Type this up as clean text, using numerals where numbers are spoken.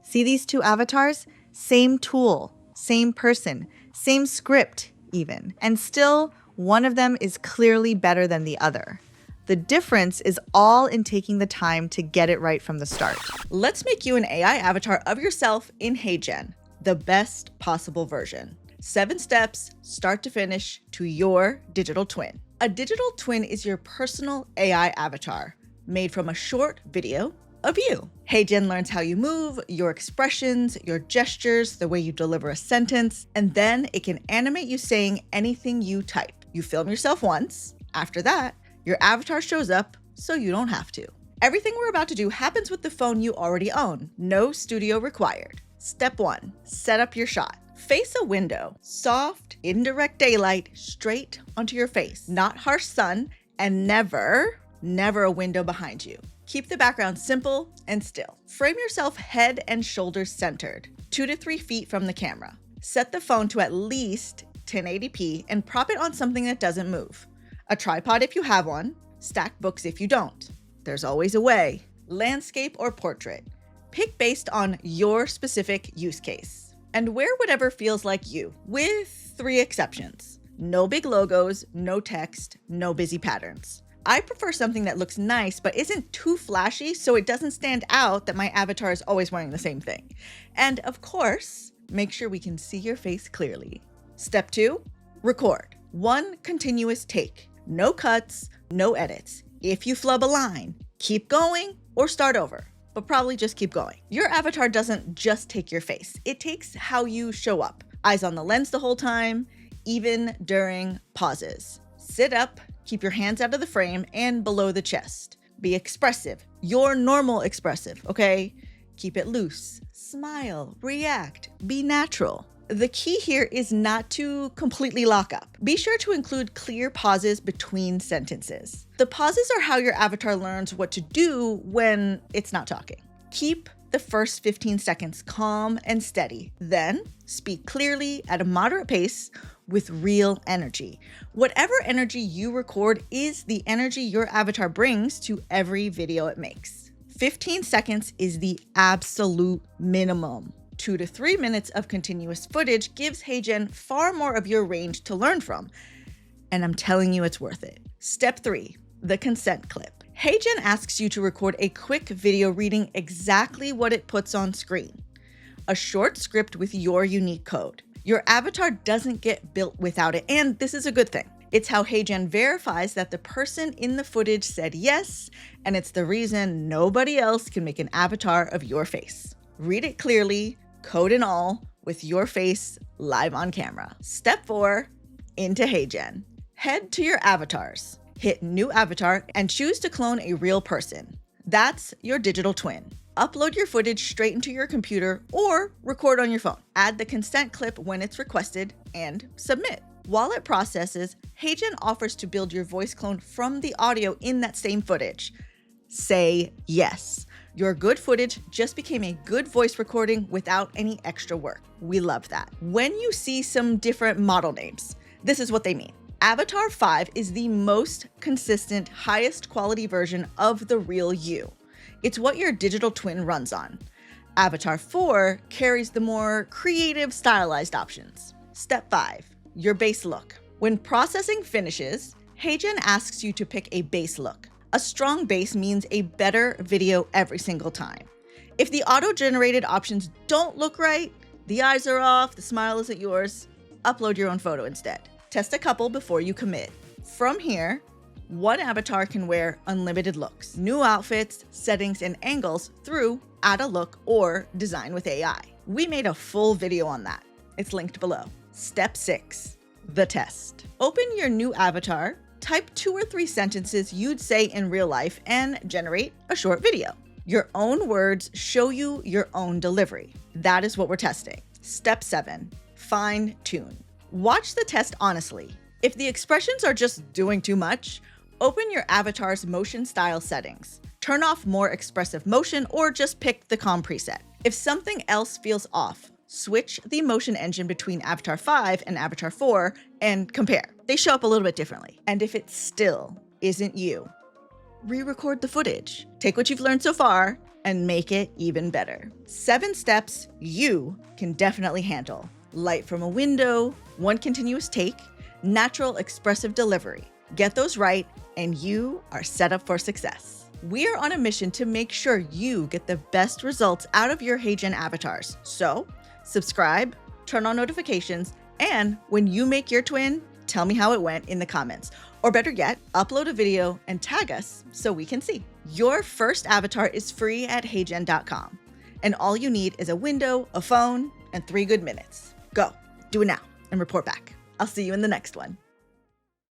See these two avatars? Same tool, same person, same script even, and still one of them is clearly better than the other. The difference is all in taking the time to get it right from the start. Let's make you an AI avatar of yourself in HeyGen, the best possible version. 7 steps, start to finish, to your digital twin. A digital twin is your personal AI avatar, made from a short video of you. HeyGen learns how you move, your expressions, your gestures, the way you deliver a sentence, and then it can animate you saying anything you type. You film yourself once. After that, your avatar shows up so you don't have to. Everything we're about to do happens with the phone you already own. No studio required. Step 1, set up your shot. Face a window, soft, indirect daylight straight onto your face, not harsh sun, and never a window behind you. Keep the background simple and still. Frame yourself head and shoulders centered, 2 to 3 feet from the camera. Set the phone to at least 1080p and prop it on something that doesn't move. A tripod if you have one, stack books if you don't. There's always a way. Landscape or portrait. Pick based on your specific use case. And wear whatever feels like you, with 3 exceptions. No big logos, no text, no busy patterns. I prefer something that looks nice but isn't too flashy so it doesn't stand out that my avatar is always wearing the same thing. And of course, make sure we can see your face clearly. Step 2, record. 1 continuous take. No cuts, no edits. If you flub a line, keep going or start over, but probably just keep going. Your avatar doesn't just take your face. It takes how you show up. Eyes on the lens the whole time, even during pauses. Sit up, keep your hands out of the frame and below the chest. Be expressive, your normal expressive, okay? Keep it loose, smile, react, be natural. The key here is not to completely lock up. Be sure to include clear pauses between sentences. The pauses are how your avatar learns what to do when it's not talking. Keep the first 15 seconds calm and steady. Then speak clearly at a moderate pace with real energy. Whatever energy you record is the energy your avatar brings to every video it makes. 15 seconds is the absolute minimum. 2 to 3 minutes of continuous footage gives HeyGen far more of your range to learn from. And I'm telling you it's worth it. Step 3, the consent clip. HeyGen asks you to record a quick video reading exactly what it puts on screen. A short script with your unique code. Your avatar doesn't get built without it, and this is a good thing. It's how HeyGen verifies that the person in the footage said yes, and it's the reason nobody else can make an avatar of your face. Read it clearly, code and all, with your face live on camera. Step 4, into HeyGen. Head to your avatars. Hit New Avatar and choose to clone a real person. That's your digital twin. Upload your footage straight into your computer or record on your phone. Add the consent clip when it's requested and submit. While it processes, HeyGen offers to build your voice clone from the audio in that same footage. Say yes. Your good footage just became a good voice recording without any extra work. We love that. When you see some different model names, this is what they mean. Avatar 5 is the most consistent, highest quality version of the real you. It's what your digital twin runs on. Avatar 4 carries the more creative, stylized options. Step 5, your base look. When processing finishes, HeyGen asks you to pick a base look. A strong base means a better video every single time. If the auto-generated options don't look right, the eyes are off, the smile isn't yours, upload your own photo instead. Test a couple before you commit. From here, one avatar can wear unlimited looks, new outfits, settings, and angles through Add a Look or Design with AI. We made a full video on that. It's linked below. Step 6, the test. Open your new avatar, type 2 or 3 sentences you'd say in real life, and generate a short video. Your own words show you your own delivery. That is what we're testing. Step 7, fine tune. Watch the test honestly. If the expressions are just doing too much, open your avatar's motion style settings. Turn off more expressive motion or just pick the calm preset. If something else feels off, switch the motion engine between Avatar 5 and Avatar 4 and compare. They show up a little bit differently. And if it still isn't you, re-record the footage. Take what you've learned so far and make it even better. 7 steps you can definitely handle. Light from a window, 1 continuous take, natural expressive delivery. Get those right, and you are set up for success. We are on a mission to make sure you get the best results out of your HeyGen avatars. So, subscribe, turn on notifications, and when you make your twin, tell me how it went in the comments. Or better yet, upload a video and tag us so we can see. Your first avatar is free at heygen.com. And all you need is a window, a phone, and 3 good minutes. Go, do it now, and report back. I'll see you in the next one.